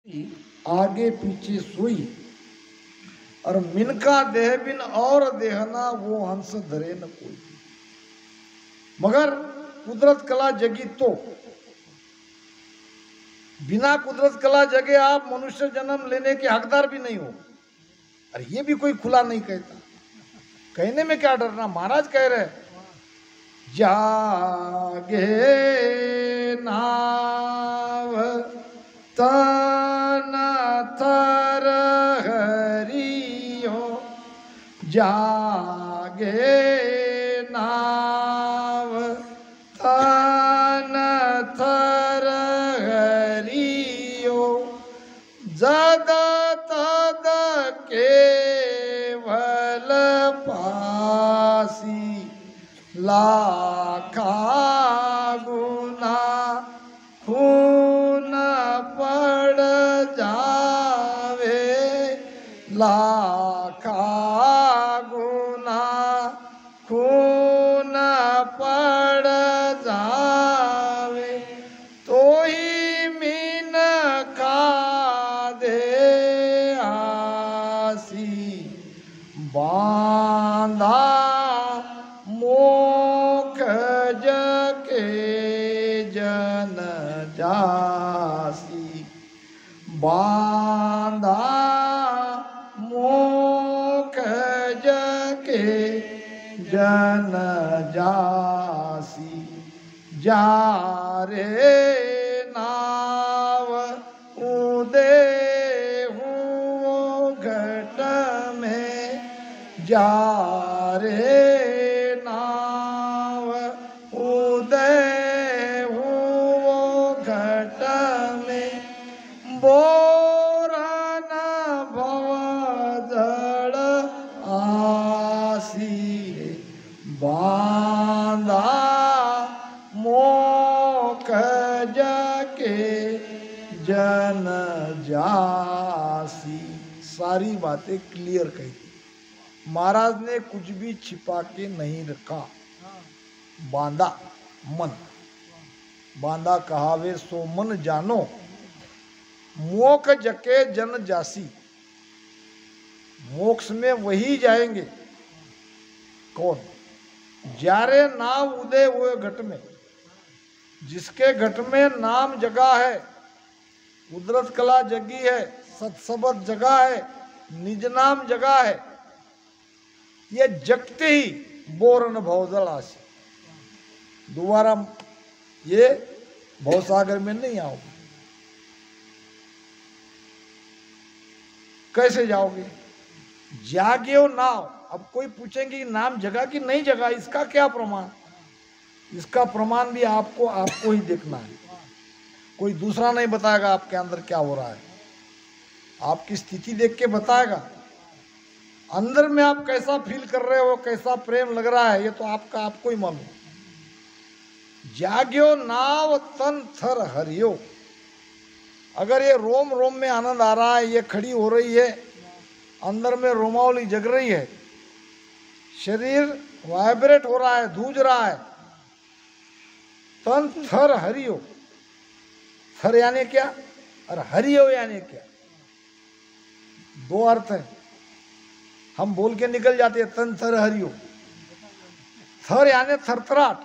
आगे पीछे सोई और मिनका देह बिन और देहना वो हंस धरे न कोई। मगर कुदरत कला जगी तो बिना कुदरत कला जगे आप मनुष्य जन्म लेने के हकदार भी नहीं हो। अरे ये भी कोई खुला नहीं कहता, कहने में क्या डरना। महाराज कह रहे जागे नाव तन तर हरियो, जागे नाव तन तर हरियो, जद तद केवल पासी, लाखा गुना खून पड़ जावे, लाखा गुना खून पड़ जावे, तो ही मीन खा दे आसी, बांधा मोख जके जन जासी, बांधा मोख जके जन जासी, जा रे नाव उदय हुओ घट में, जा रे नाव उदय हुओ घट में, बोरन भव जड़ आसी, बांधा मोख जके जन जासी। सारी बातें क्लियर कही थी। महाराज ने कुछ भी छिपा के नहीं रखा। बांधा मन, बांधा कहावे सो मन जानो, मोक्ष जके जन जासी, मोक्ष में वही जाएंगे। कौन? जारे नाम उदय हुए घट में, जिसके घट में नाम जगा है, कुदरत कला जगी है, सत्सबद जगा है, निज नाम जगा है, ये जगते ही बोरन भवजल आसी, दोबारा ये भवसागर में नहीं आओगे। कैसे जाओगे? जागे हो नाव। अब कोई पूछेंगे नाम जगा कि नहीं जगा, इसका क्या प्रमाण? इसका प्रमाण भी आपको ही देखना है। कोई दूसरा नहीं बताएगा आपके अंदर क्या हो रहा है, आपकी स्थिति देख के बताएगा। अंदर में आप कैसा फील कर रहे हो, कैसा प्रेम लग रहा है, ये तो आपको ही मालूम। जाग्यो नाव तन थर हरियो। अगर ये रोम रोम में आनंद आ रहा है, ये खड़ी हो रही है, अंदर में रोमावली जग रही है, शरीर वाइब्रेट हो रहा है, धूज रहा है, तन थर हरियो। थर यानी क्या और हरियो यानी क्या? दो अर्थ है, हम बोल के निकल जाते हैं तन थर हरियो। थर यानी थरथराट,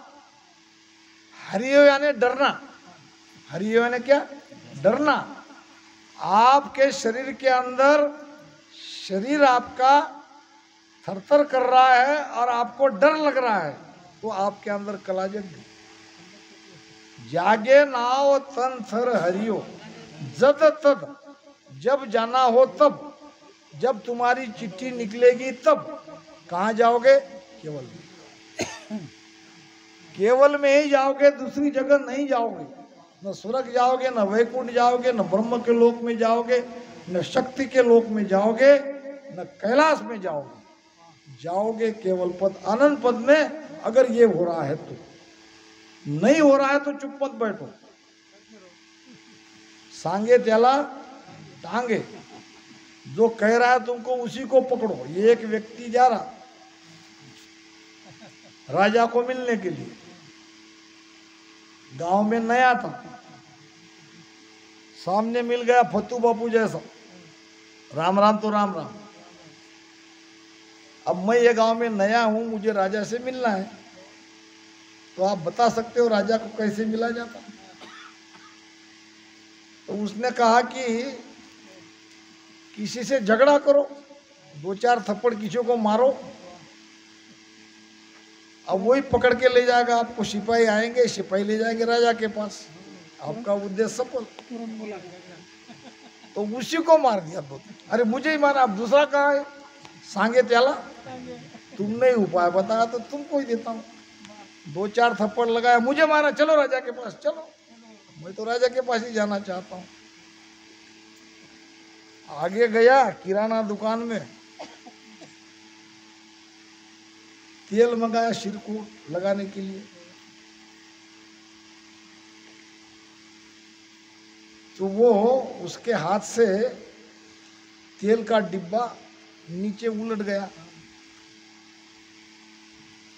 हरियो यानी डरना। हरियो यानी क्या? डरना। आपके शरीर के अंदर शरीर आपका थरथर कर रहा है और आपको डर लग रहा है, तो आपके अंदर कला जग गई। जागे नाव तन थर हरियो, जद तद, जब जाना हो तब, जब तुम्हारी चिट्ठी निकलेगी तब। कहाँ जाओगे? केवल में। केवल में ही जाओगे, दूसरी जगह नहीं जाओगे। न स्वर्ग जाओगे, न वैकुंठ जाओगे, न ब्रह्म के लोक में जाओगे, न शक्ति के लोक में जाओगे, न कैलाश में जाओगे। जाओगे केवल पद, अनंत पद में। अगर ये हो रहा है तो, नहीं हो रहा है तो चुप मत बैठो। सांगे त्याला टांगे, जो कह रहा है तुमको उसी को पकड़ो। ये एक व्यक्ति जा रहा राजा को मिलने के लिए, गांव में नया था, सामने मिल गया फतू बापू जैसा, राम राम तो राम राम। अब मैं ये गांव में नया हूं, मुझे राजा से मिलना है, तो आप बता सकते हो राजा को कैसे मिला जाता? तो उसने कहा कि किसी से झगड़ा करो, 2-4 थप्पड़ किसी को मारो, अब वही पकड़ के ले जाएगा आपको। सिपाही आएंगे, सिपाही ले जाएंगे राजा के पास, आपका उद्देश्य सफल। तो उसी को मार दिया। अरे मुझे ही मारा, अब दूसरा कहाँ है? सांगे त्याला, तुमने ही उपाय बताया तो तुमको ही देता हूँ। 2-4 थप्पड़ लगाया, मुझे मारा, चलो राजा के पास चलो। मैं तो राजा के पास ही जाना चाहता हूँ। आगे गया किराना दुकान में, तेल मंगाया सिर को लगाने के लिए। तो वो उसके हाथ से तेल का डिब्बा नीचे उलट गया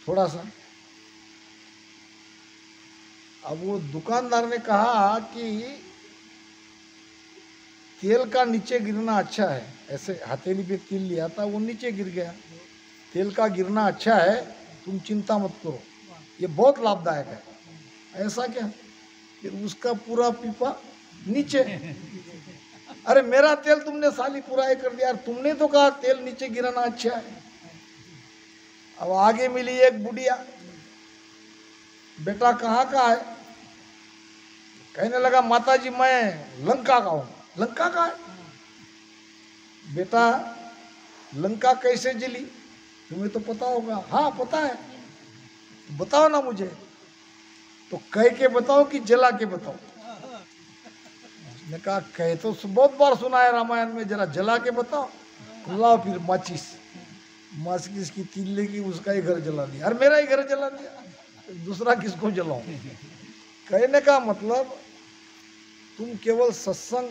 थोड़ा सा। अब वो दुकानदार ने कहा कि तेल का नीचे गिरना अच्छा है, ऐसे हथेली पे तेल लिया था, वो नीचे गिर गया। तेल का गिरना अच्छा है, तुम चिंता मत करो, ये बहुत लाभदायक है। ऐसा क्या? फिर उसका पूरा पीपा नीचे। अरे मेरा तेल तुमने साली पूरा ही कर दिया, तुमने तो कहा तेल नीचे गिराना अच्छा है। अब आगे मिली एक बुढ़िया, बेटा कहाँ का है? कहने लगा माताजी मैं लंका का हूँ। लंका का है? बेटा लंका कैसे जली, तुम्हें तो पता होगा। हाँ पता है। बताओ ना मुझे। तो कह के बताओ कि जला के बताओ? उसने कहा कह तो बहुत बार सुना है रामायण में, जरा जला के बताओ। लाओ फिर माचिस की तीन लेगी, उसका ही घर जला दिया। अरे मेरा ही घर जला दिया, दूसरा किसको जलाऊं? कहने का मतलब तुम केवल सत्संग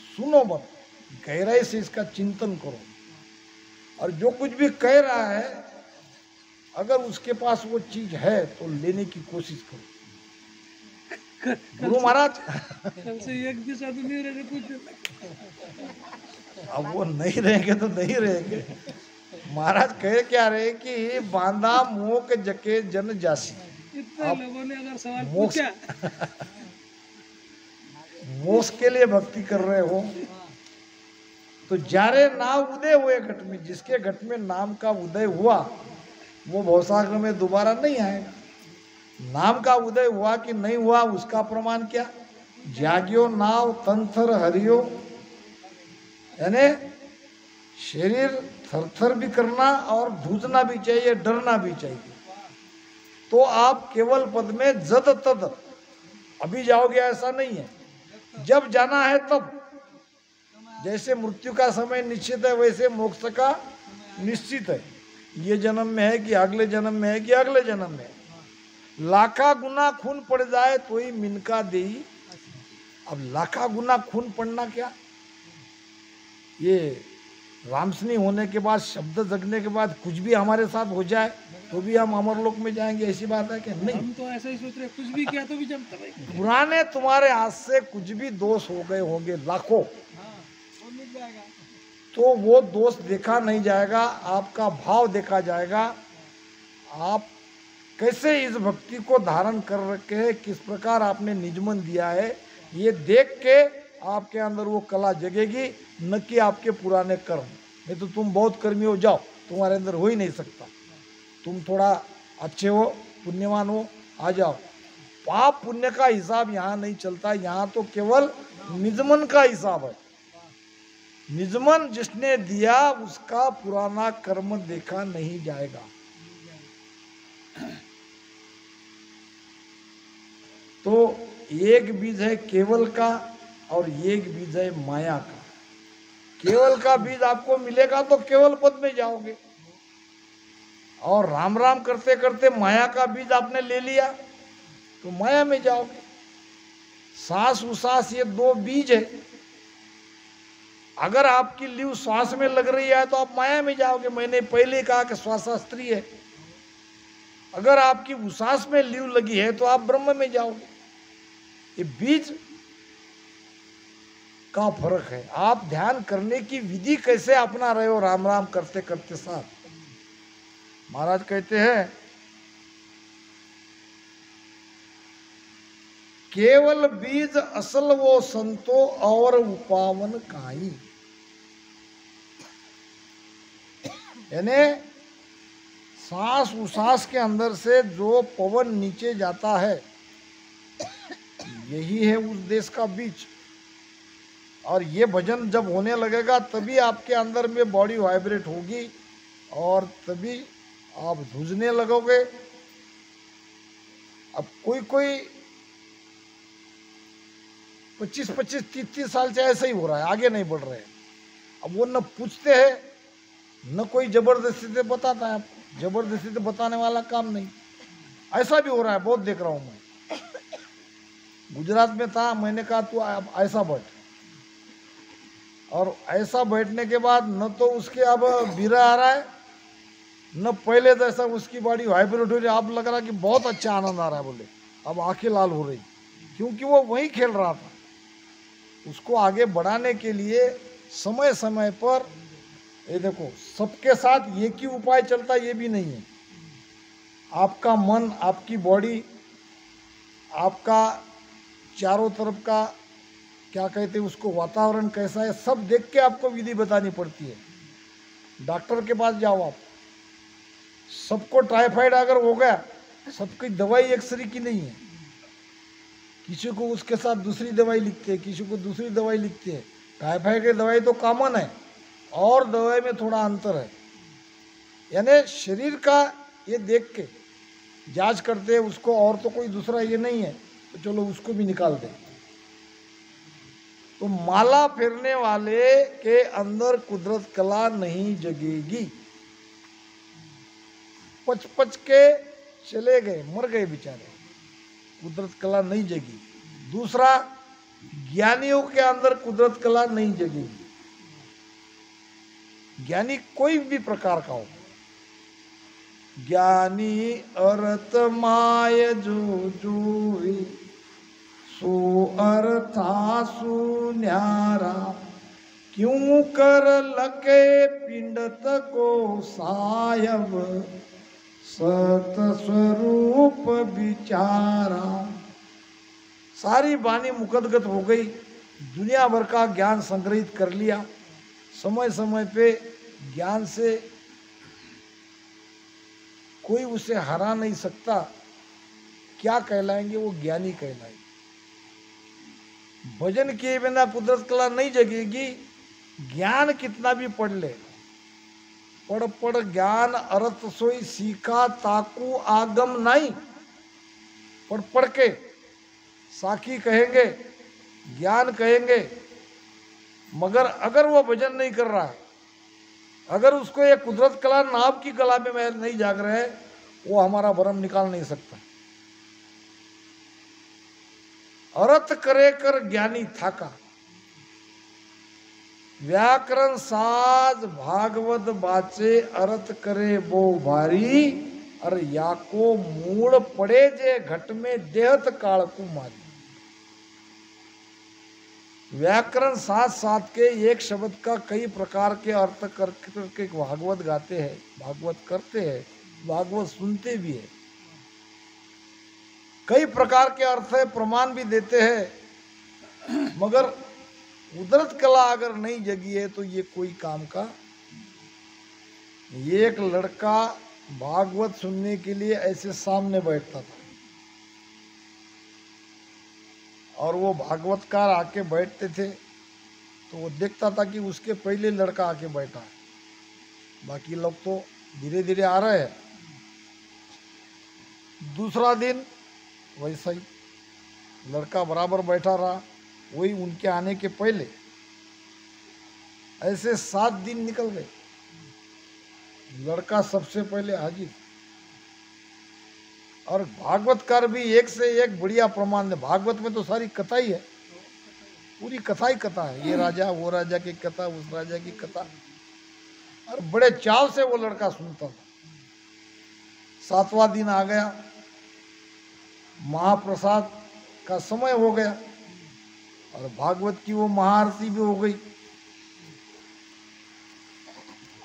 सुनो मत, गहराई से इसका चिंतन करो, और जो कुछ भी कह रहा है अगर उसके पास वो चीज है तो लेने की कोशिश करो। गुरु महाराज कल से एक भी साधु नहीं रहे कुछ। अब वो नहीं रहेंगे तो नहीं रहेंगे। महाराज कह क्या रहे कि बांधा मोह के जके जन जासी। इतने लोगों ने अगर सवाल मोक्ष पूछा, मोक्ष के लिए भक्ति कर रहे हो तो जारे नाम उदय हुए घट में, जिसके घट में नाम का उदय हुआ वो भवसागर में दोबारा नहीं आएगा। नाम का उदय हुआ कि नहीं हुआ उसका प्रमाण क्या? जाग्यो नाव तंथर हरियो, यानी शरीर थरथर भी करना और धूजना भी चाहिए, डरना भी चाहिए। तो आप केवल पद में जद तद अभी जाओगे ऐसा नहीं है, जब जाना है तब। जैसे मृत्यु का समय निश्चित है वैसे मोक्ष का निश्चित है। ये जन्म में है कि अगले जन्म में है कि अगले जन्म में है। लाखा गुना खून पड़ जाए तो ही मिनका दे। अब लाखा गुना खून पड़ना क्या? ये रामसनी होने के बाद, शब्द जगने के बाद कुछ भी हमारे साथ हो जाए तो भी हम अमरलोक में जाएंगे, ऐसी बात है कि नहीं? हम तो ऐसा ही सोच रहे, कुछ भी किया तो भी जमता भाई। पुराने तुम्हारे हाथ से कुछ भी दोष हो गए होंगे लाखों, वो मिल जाएगा। तो वो दोष देखा नहीं जाएगा, आपका भाव देखा जाएगा। आप कैसे इस भक्ति को धारण कर रखे हैं, किस प्रकार आपने निजमन दिया है, ये देख के आपके अंदर वो कला जगेगी, न कि आपके पुराने कर्म। नहीं तो तुम बहुत कर्मी हो जाओ, तुम्हारे अंदर हो ही नहीं सकता। तुम थोड़ा अच्छे हो, पुण्यवान हो, आ जाओ। पाप पुण्य का हिसाब यहाँ नहीं चलता, यहाँ तो केवल निजमन का हिसाब है। निजमन जिसने दिया उसका पुराना कर्म देखा नहीं जाएगा। तो एक बीज है केवल का और एक बीज है माया का। केवल का बीज आपको मिलेगा तो केवल पद में जाओगे, और राम राम करते करते माया का बीज आपने ले लिया तो माया में जाओगे। सांस उसास ये दो बीज है। अगर आपकी लीव श्वास में लग रही है तो आप माया में जाओगे। मैंने पहले कहा कि श्वासास्त्री है। अगर आपकी उसास में लीव लगी है तो आप ब्रह्म में जाओगे। ये बीज का फर्क है। आप ध्यान करने की विधि कैसे अपना रहे हो राम राम करते करते साथ। महाराज कहते हैं केवल बीज असल वो संतो और उपावन काई। यानी सांस उसास के अंदर से जो पवन नीचे जाता है यही है उस देश का बीज। और ये भजन जब होने लगेगा तभी आपके अंदर में बॉडी वाइब्रेट होगी और तभी आप धुजने लगोगे। अब कोई 25-25, 30-30 साल से ऐसा ही हो रहा है, आगे नहीं बढ़ रहे हैं। अब वो न पूछते हैं न कोई जबरदस्ती से बताता है आपको। जबरदस्ती से बताने वाला काम नहीं, ऐसा भी हो रहा है, बहुत देख रहा हूँ मैं। गुजरात में था, मैंने कहा तू ऐसा बैठ, और ऐसा बैठने के बाद न तो उसके अब बीरा आ रहा है न पहले जैसा उसकी बॉडी वाइब्रेट हो रही है। अब लग रहा कि बहुत अच्छा आनंद आ रहा है। बोले अब आंखें लाल हो रही, क्योंकि वो वहीं खेल रहा था। उसको आगे बढ़ाने के लिए समय समय पर, ये देखो सबके साथ एक ही उपाय चलता ये भी नहीं है। आपका मन, आपकी बॉडी, आपका चारों तरफ का क्या कहते हैं उसको वातावरण कैसा है, सब देख के आपको विधि बतानी पड़ती है। डॉक्टर के पास जाओ आप, सबको टाइफाइड अगर हो गया, सबकी दवाई एक सरी की नहीं है। किसी को उसके साथ दूसरी दवाई लिखते हैं, किसी को दूसरी दवाई लिखते हैं। टाइफाइड की दवाई तो कॉमन है और दवाई में थोड़ा अंतर है। यानी शरीर का ये देख के जांच करते हैं उसको, और तो कोई दूसरा ये नहीं है, तो चलो उसको भी निकाल दें। तो माला फेरने वाले के अंदर कुदरत कला नहीं जगेगी। पच के चले गए, मर गए बेचारे, कुदरत कला नहीं जगी। दूसरा, ज्ञानियों के अंदर कुदरत कला नहीं जगेगी। ज्ञानी कोई भी प्रकार का हो, ज्ञानी अरत माय जो सो अर्था सुन्यारा, क्यों कर लके पिंडत को सायब, सत स्वरूप विचारा। सारी वाणी मुकदगत हो गई, दुनिया भर का ज्ञान संग्रहित कर लिया। समय समय पे ज्ञान से कोई उसे हरा नहीं सकता। क्या कहलाएंगे वो? ज्ञानी कहलाएंगे। भजन किए बिना कुदरत कला नहीं जगेगी। ज्ञान कितना भी पढ़ ले, पढ़ ज्ञान अर्थ सोई सीखा ताकू आगम नहीं। पढ़ के साखी कहेंगे, ज्ञान कहेंगे, मगर अगर वो भजन नहीं कर रहा है, अगर उसको ये कुदरत कला नाम की कला में नहीं जाग रहा है, वो हमारा भरम निकाल नहीं सकता। अर्थ करे कर ज्ञानी थाका, व्याकरण साज भागवत बाचे, अर्थ करे वो भारी, और याको मूड़ पड़े जे घट में देहत काल को मारी। व्याकरण साथ के एक शब्द का कई प्रकार के अर्थ करके भागवत गाते हैं, भागवत करते हैं, भागवत सुनते भी है। कई प्रकार के अर्थ है, प्रमाण भी देते हैं, मगर कुदरत कला अगर नहीं जगी है तो ये कोई काम का। एक लड़का भागवत सुनने के लिए ऐसे सामने बैठता था, और वो भागवतकार आके बैठते थे तो वो देखता था कि उसके पहले लड़का आके बैठा है, बाकी लोग तो धीरे धीरे आ रहे हैं। दूसरा दिन वैसा ही लड़का बराबर बैठा रहा, वही उनके आने के पहले। ऐसे 7 दिन निकल गए, लड़का सबसे पहले हाजिर। और भागवतकार भी एक से एक बढ़िया प्रमाण है। भागवत में तो सारी कथा ही है, पूरी कथा ही कथा है। ये राजा, वो राजा की कथा, उस राजा की कथा, और बड़े चाव से वो लड़का सुनता था। 7वां दिन आ गया, महाप्रसाद का समय हो गया। और भागवत की वो महाआरती भी हो गई।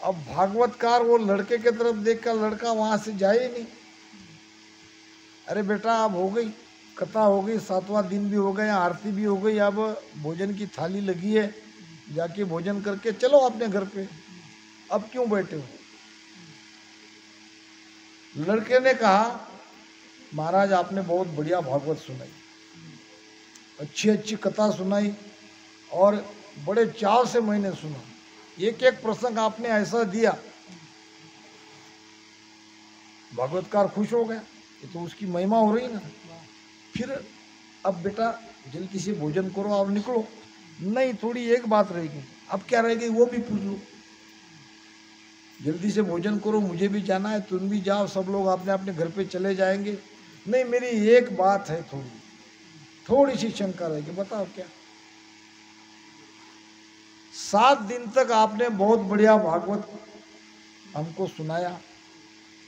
अब भागवतकार वो लड़के की तरफ देखकर लड़का वहां से जाए नहीं। अरे बेटा अब हो गई, कथा हो गई, 7वां दिन भी हो गया, आरती भी हो गई, अब भोजन की थाली लगी है, जाके भोजन करके चलो अपने घर पे, अब क्यों बैठे हो? लड़के ने कहा महाराज आपने बहुत बढ़िया भागवत सुनाई, अच्छी अच्छी कथा सुनाई और बड़े चाव से मैंने सुना, एक एक प्रसंग आपने ऐसा दिया। भागवतकार खुश हो गया, ये तो उसकी महिमा हो रही ना। फिर अब बेटा जल्दी से भोजन करो और निकलो। नहीं थोड़ी एक बात रहेगी। अब क्या रहेगी वो भी पूछ लो। जल्दी से भोजन करो, मुझे भी जाना है, तुम भी जाओ, सब लोग अपने अपने घर पे चले जाएंगे। नहीं मेरी एक बात है, थोड़ी सी शंका रहेगी। बताओ क्या? 7 दिन तक आपने बहुत बढ़िया भागवत हमको सुनाया,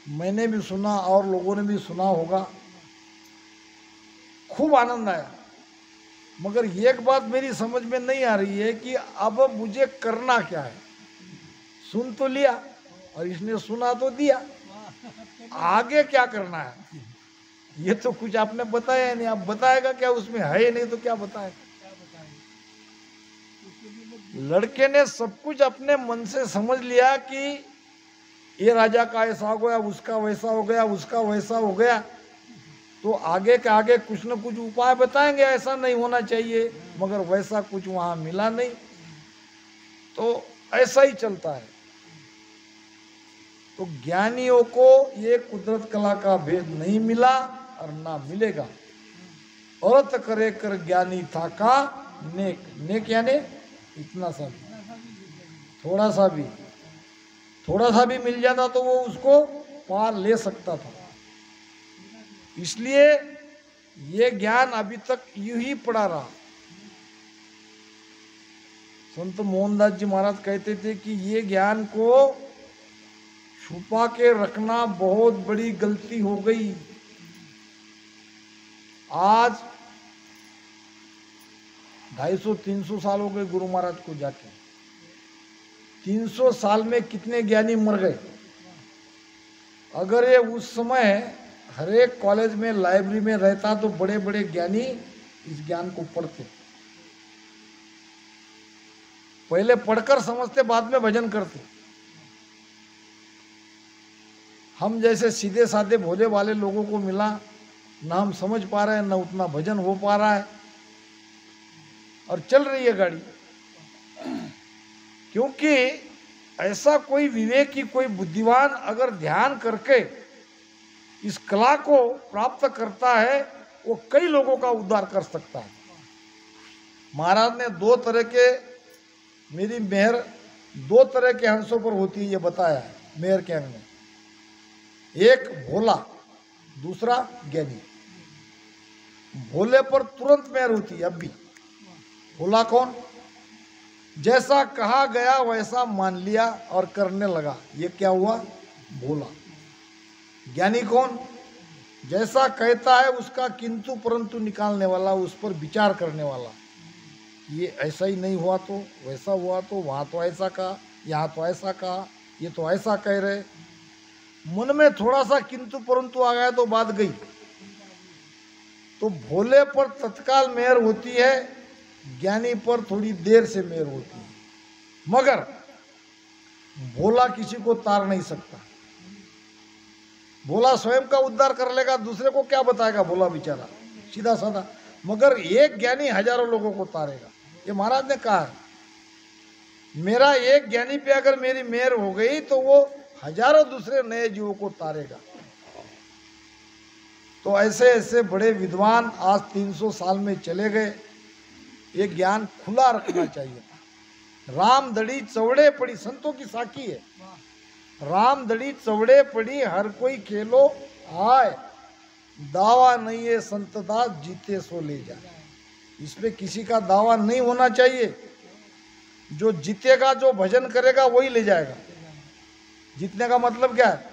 मैंने भी सुना और लोगों ने भी सुना होगा, खूब आनंद आया। मगर एक बात मेरी समझ में नहीं आ रही है कि अब मुझे करना क्या है। सुन तो लिया और इसने सुना तो दिया, आगे क्या करना है ये तो कुछ आपने बताया नहीं। आप बताएगा क्या? उसमें है नहीं तो क्या बताएगा? लड़के ने सब कुछ अपने मन से समझ लिया कि ये राजा का ऐसा हो गया, उसका वैसा हो गया, उसका वैसा हो गया, तो आगे के आगे कुछ न कुछ उपाय बताएंगे, ऐसा नहीं होना चाहिए। मगर वैसा कुछ वहां मिला नहीं, तो ऐसा ही चलता है। तो ज्ञानियों को ये कुदरत कला का भेद नहीं मिला और ना मिलेगा। औरत करे कर ज्ञानी था का नेक, नेक यानी इतना सा भी, थोड़ा सा भी मिल जाता तो वो उसको पार ले सकता था। इसलिए ये ज्ञान अभी तक यूं ही पड़ा रहा। संत मोहनदास जी महाराज कहते थे कि ये ज्ञान को छुपा के रखना बहुत बड़ी गलती हो गई। आज 250-300 साल हो गए गुरु महाराज को जाके। 300 साल में कितने ज्ञानी मर गए। अगर ये उस समय हर एक कॉलेज में लाइब्रेरी में रहता तो बड़े बड़े ज्ञानी इस ज्ञान को पढ़ते। पहले पढ़कर समझते, बाद में भजन करते। हम जैसे सीधे साधे भोले वाले लोगों को मिला, ना हम समझ पा रहे हैं, ना उतना भजन हो पा रहा है, और चल रही है गाड़ी। क्योंकि ऐसा कोई विवेकी, कोई बुद्धिमान अगर ध्यान करके इस कला को प्राप्त करता है, वो कई लोगों का उद्धार कर सकता है। महाराज ने 2 तरह के, मेरी मेहर 2 तरह के हंसों पर होती है ये बताया है मेहर के अंग में। एक भोला, दूसरा ज्ञानी। भोले पर तुरंत मेहर होती है। अब भी भोला कौन? जैसा कहा गया वैसा मान लिया और करने लगा, ये क्या हुआ? भोला। ज्ञानी कौन? जैसा कहता है उसका किंतु परंतु निकालने वाला, उस पर विचार करने वाला। ये ऐसा ही नहीं हुआ तो वैसा हुआ, तो वहाँ तो ऐसा कहा, यहाँ तो ऐसा कहा, ये तो ऐसा कह रहे। मन में थोड़ा सा किंतु परंतु आ गया तो बात गई। तो भोले पर तत्काल मेहर होती है, ज्ञानी पर थोड़ी देर से मेहर होती है। मगर भोला किसी को तार नहीं सकता। भोला स्वयं का उद्धार कर लेगा, दूसरे को क्या बताएगा भोला बेचारा, सीधा साधा। मगर एक ज्ञानी हजारों लोगों को तारेगा। ये महाराज ने कहा है, मेरा एक ज्ञानी पे अगर मेरी मेहर हो गई तो वो हजारों दूसरे नए जीवों को तारेगा। तो ऐसे ऐसे बड़े विद्वान आज 300 साल में चले गए। ये ज्ञान खुला रखना चाहिए। राम दड़ी चौड़े पड़ी, संतों की साखी है। राम दड़ी चौड़े पड़ी, हर कोई खेलो आए, दावा नहीं है संतदास जीते सो ले जाए। इसमें किसी का दावा नहीं होना चाहिए। जो जीतेगा, जो भजन करेगा वही ले जाएगा। जीतने का मतलब क्या है?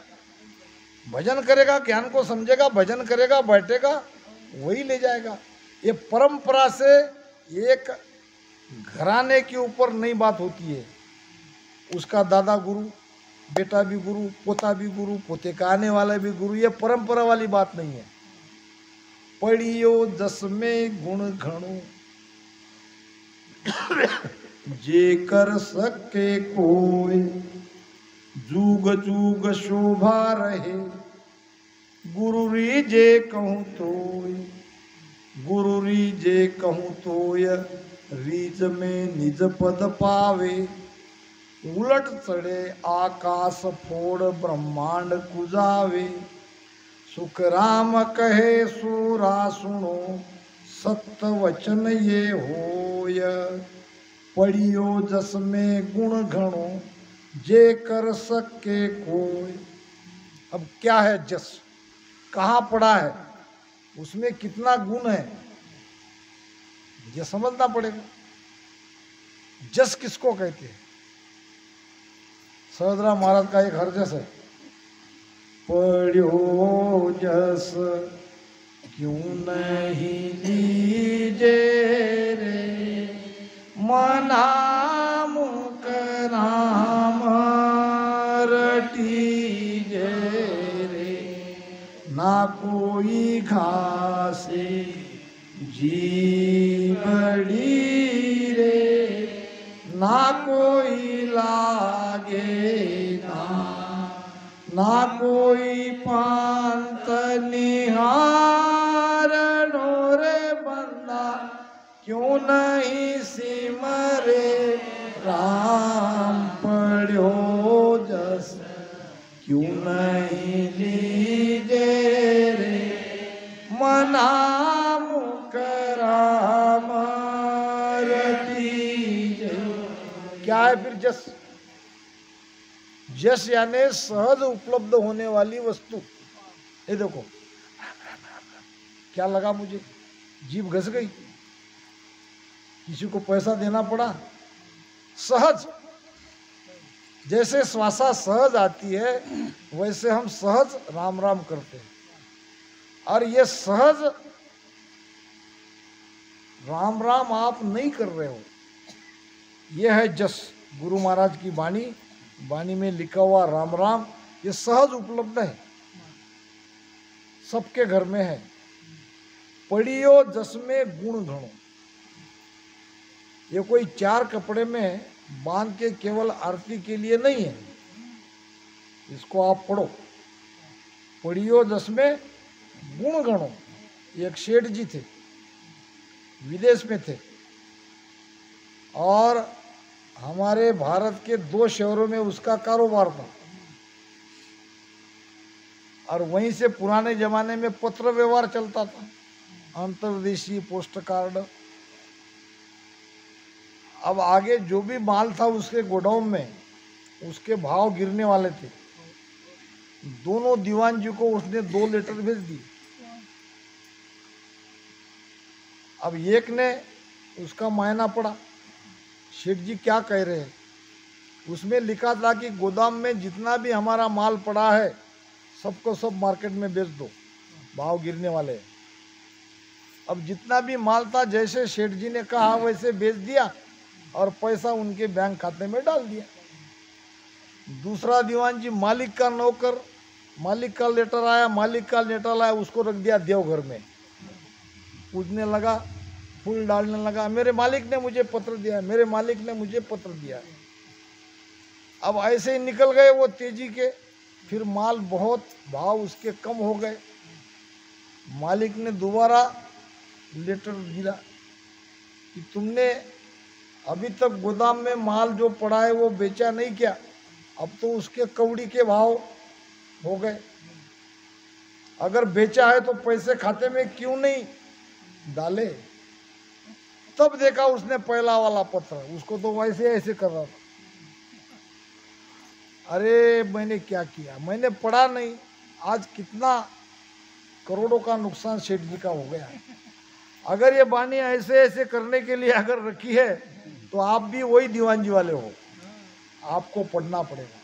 भजन करेगा, ज्ञान को समझेगा, भजन करेगा, बैठेगा, वही ले जाएगा। ये परंपरा से एक घराने के ऊपर नई बात होती है, उसका दादा गुरु, बेटा भी गुरु, पोता भी गुरु, पोते का आने वाला भी गुरु, ये परंपरा वाली बात नहीं है। पढ़ियो जस में गुण घणो जे कर सके कोई, जुग जुग शोभा रहे, गुरु री जे कहूँ तोय, गुरु री जे कहूँ तोय, रीज में निज पद पावे, उलट चढ़े आकाश फोड़ ब्रह्मांड कुजावे, सुख राम कहे सूरा सुनो, सत्य वचन ये होय, पढ़ियो जस में गुण घणो, जे कर सके कोई। अब क्या है जस, कहाँ पड़ा है, उसमें कितना गुण है, ये समझना पड़ेगा। जस किसको कहते हैं? सहजराम महाराज का एक हरजस है, पढ़ो जस क्यों नहीं लीजे रे, मना मुख राम रटीजे रे, ना कोई घासे जीवड़ी रे, ना कोई लागे ना कोई पांत निहार, रे बंदा क्यों नहीं सिमरे राम, पढ़ो जस क्यों नहीं लीजे रे, मना मुख राम रटीजे। क्या है फिर जस? जस यानी सहज उपलब्ध होने वाली वस्तु। ये देखो, क्या लगा मुझे, जीभ घस गई, किसी को पैसा देना पड़ा, सहज। जैसे श्वासा सहज आती है वैसे हम सहज राम राम करते हैं, और ये सहज राम राम आप नहीं कर रहे हो, ये है जस। गुरु महाराज की वाणी, वाणी में लिखा हुआ राम राम, ये सहज उपलब्ध है, सबके घर में है। पढ़ियो जस में गुण घणो, ये कोई चार कपड़े में बांध के केवल आरती के लिए नहीं है, इसको आप पढ़ो। पढ़ियो जस में गुण घणो। एक शेठ जी थे, विदेश में थे, और हमारे भारत के 2 शहरों में उसका कारोबार था, और वहीं से पुराने जमाने में पत्र व्यवहार चलता था, अंतर्देशीय पोस्ट कार्ड। अब आगे जो भी माल था उसके गोडाउन में, उसके भाव गिरने वाले थे। दोनों दीवान जी को उसने 2 लेटर भेज दिए। अब एक ने उसका मायना पढ़ा, शेठ जी क्या कह रहे हैं। उसमें लिखा था कि गोदाम में जितना भी हमारा माल पड़ा है सबको सब मार्केट में बेच दो, भाव गिरने वाले हैं। अब जितना भी माल था जैसे शेठ जी ने कहा वैसे बेच दिया और पैसा उनके बैंक खाते में डाल दिया। दूसरा दीवान जी मालिक का नौकर, मालिक का लेटर आया, मालिक का लेटर आया, उसको रख दिया देवघर में। पूजने लगा, फूल डालने लगा, मेरे मालिक ने मुझे पत्र दिया, मेरे मालिक ने मुझे पत्र दिया। अब ऐसे ही निकल गए वो तेजी के। फिर माल बहुत भाव उसके कम हो गए। मालिक ने दोबारा लेटर गिरा कि तुमने अभी तक गोदाम में माल जो पड़ा है वो बेचा नहीं क्या? अब तो उसके कौड़ी के भाव हो गए। अगर बेचा है तो पैसे खाते में क्यों नहीं डाले? तब देखा उसने पहला वाला पत्र, उसको तो वैसे ऐसे कर रहा था। अरे मैंने क्या किया, मैंने पढ़ा नहीं, आज कितना करोड़ों का नुकसान सेठ जी का हो गया। अगर ये वाणी ऐसे ऐसे करने के लिए अगर रखी है तो आप भी वही दीवान जी वाले हो, आपको पढ़ना पड़ेगा।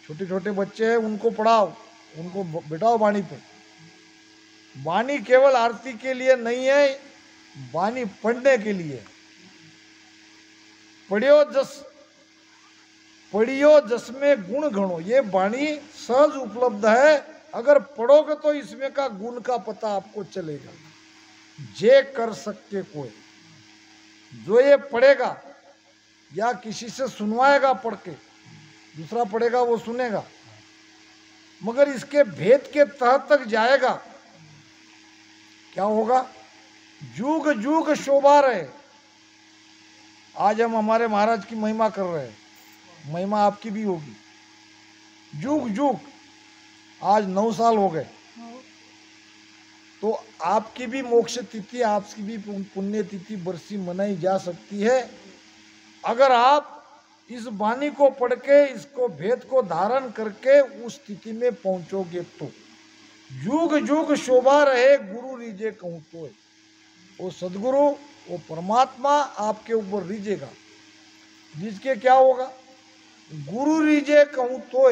छोटे छोटे बच्चे हैं उनको पढ़ाओ, उनको बिठाओ वाणी पे। वाणी केवल आरती के लिए नहीं है, वाणी पढ़ने के लिए पढ़ियो जस में गुण गणो, ये वाणी सहज उपलब्ध है। अगर पढ़ोगे तो इसमें का गुण का पता आपको चलेगा। जे कर सके कोई, जो ये पढ़ेगा या किसी से सुनवाएगा पढ़ के, दूसरा पढ़ेगा वो सुनेगा, मगर इसके भेद के तह तक जाएगा, क्या होगा? जुग जुग शोभा रहे। आज हम हमारे महाराज की महिमा कर रहे हैं, महिमा आपकी भी होगी। जुग जुग, आज 9 साल हो गए, तो आपकी भी मोक्ष तिथि, आपकी भी पुण्य तिथि बरसी मनाई जा सकती है, अगर आप इस वाणी को पढ़ के, इसको भेद को धारण करके उस स्थिति में पहुंचोगे तो। जुग जुग शोभा रहे गुरु रीजे कहूं तो, वो सदगुरु, वो परमात्मा आपके ऊपर रीजेगा। जिसके क्या होगा? गुरु रीजे कहूं तो।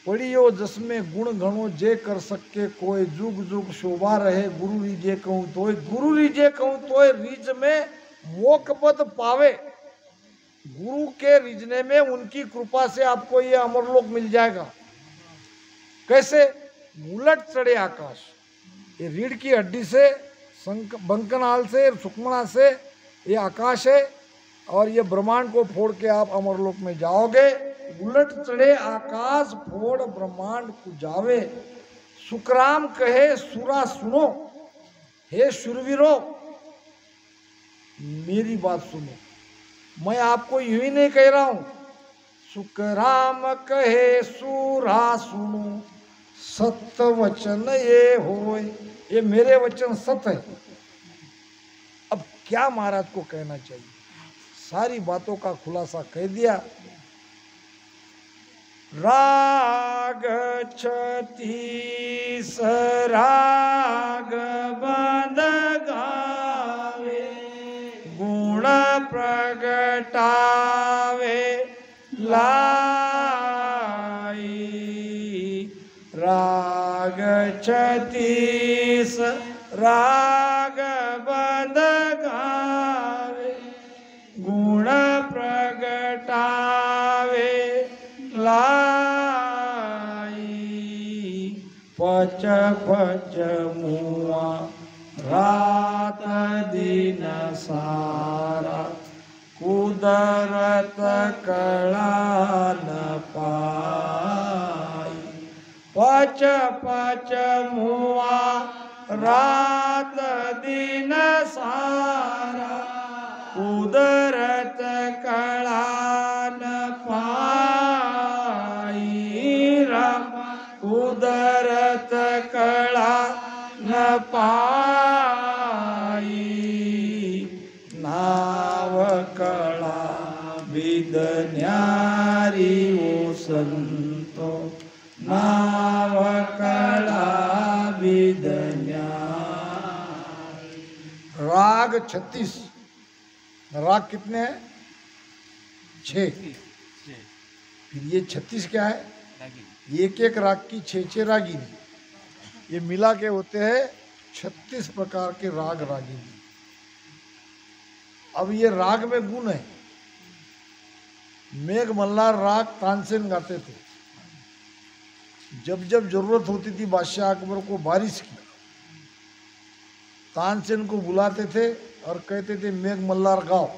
पढ़ियो जसमें गुण गणो, जे कर सके कोई, जुग जुग शोभा रहे गुरु रीजे कहूं तो। गुरु रीजे कहूं तो, रीज में मोक्ष पद पावे। गुरु के रिझने में उनकी कृपा से आपको ये अमरलोक मिल जाएगा। कैसे? उलट चढ़े आकाश, ये रीढ़ की हड्डी से, बंकनाल से, सुकमणा से ये आकाश है, और ये ब्रह्मांड को फोड़ के आप अमरलोक में जाओगे। उलट चढ़े आकाश, फोड़ ब्रह्मांड को जावे। सुखराम कहे सुरा सुनो, हे शूरवीरो मेरी बात सुनो। मैं आपको यूं ही नहीं कह रहा हूं, सुखराम कहे सुरा सुनो, सत्य वचन ये होए। ये मेरे वचन सत्य है। अब क्या महाराज को कहना चाहिए? सारी बातों का खुलासा कह दिया। राग छत्तीस राग बंद गावे, गुण प्रगटावे लाई। राग छत्तीस राग बंद गावे, गुण प्रगटावे लाई। पच पच मुआ रात दिन सारा, कुदरत कला न पाई। पच पच मुआ रात दिन सारा, कुदरत कला न पाई। राम कुदरत कला न पाई। नाव कला विद न्यारी ओ संतो, नाव कला विद न्यारी। राग 36, राग कितने हैं? 6। फिर ये 36 क्या है? एक एक राग की 6 रागिनी, ये मिला के होते हैं 36 प्रकार के राग रागिनी। अब ये राग में गुण है। मेघ मल्हार राग तानसेन गाते थे। जब जब जरूरत होती थी बादशाह अकबर को बारिश की, तानसेन को बुलाते थे और कहते थे मेघ मल्हार गाओ।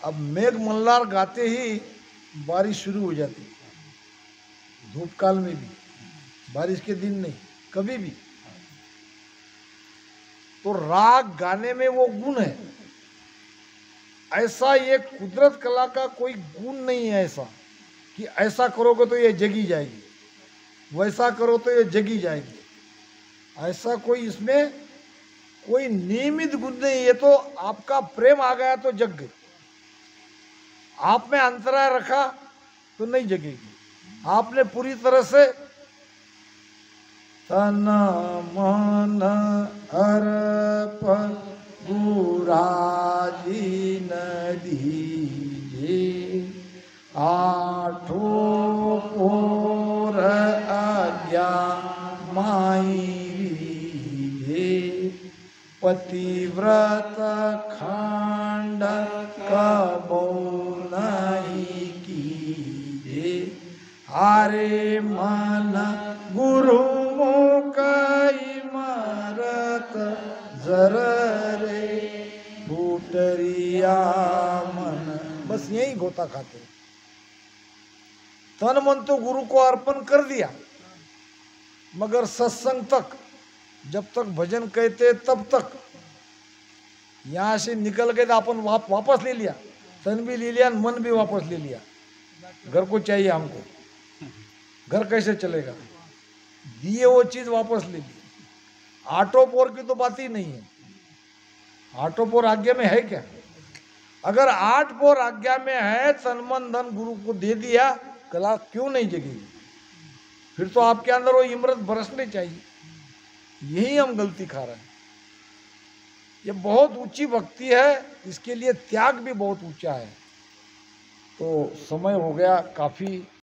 अब मेघ मल्हार गाते ही बारिश शुरू हो जाती, धूप काल में भी, बारिश के दिन नहीं, कभी भी। तो राग गाने में वो गुण है। ऐसा ये कुदरत कला का कोई गुण नहीं है ऐसा कि ऐसा करोगे तो ये जगी जाएगी, वैसा करो तो ये जगी जाएगी। ऐसा कोई इसमें कोई नियमित गुण नहीं। ये तो आपका प्रेम आ गया तो जग गई, आप में अंतराय रखा तो नहीं जगेगी। आपने पूरी तरह से तन मन अर्पण गुराजी नदीजे, आठों ओर आज्ञा मा पतिव्रत खांड कबो नहीं कीजे, हारे मन गुरु मुकई मरत जर रे, फूटरिया मन। बस यही गोता खाते। तन मन तो गुरु को अर्पण कर दिया, मगर सत्संग तक, जब तक भजन कहते तब तक, यहाँ से निकल गए तो अपन वापस ले लिया, तन भी ले लिया, मन भी वापस ले लिया। घर को चाहिए हमको, घर कैसे चलेगा? दिए वो चीज वापस ले ली। आटो पोर की तो बात ही नहीं है। आटो पोर आज्ञा में है क्या? अगर 8 पोर आज्ञा में है, तन मन धन गुरु को दे दिया, कला क्यों नहीं जगेगी? फिर तो आपके अंदर वो इमरत बरसनी चाहिए। यही हम गलती खा रहे हैं। ये बहुत ऊंची भक्ति है, इसके लिए त्याग भी बहुत ऊंचा है। तो समय हो गया काफी।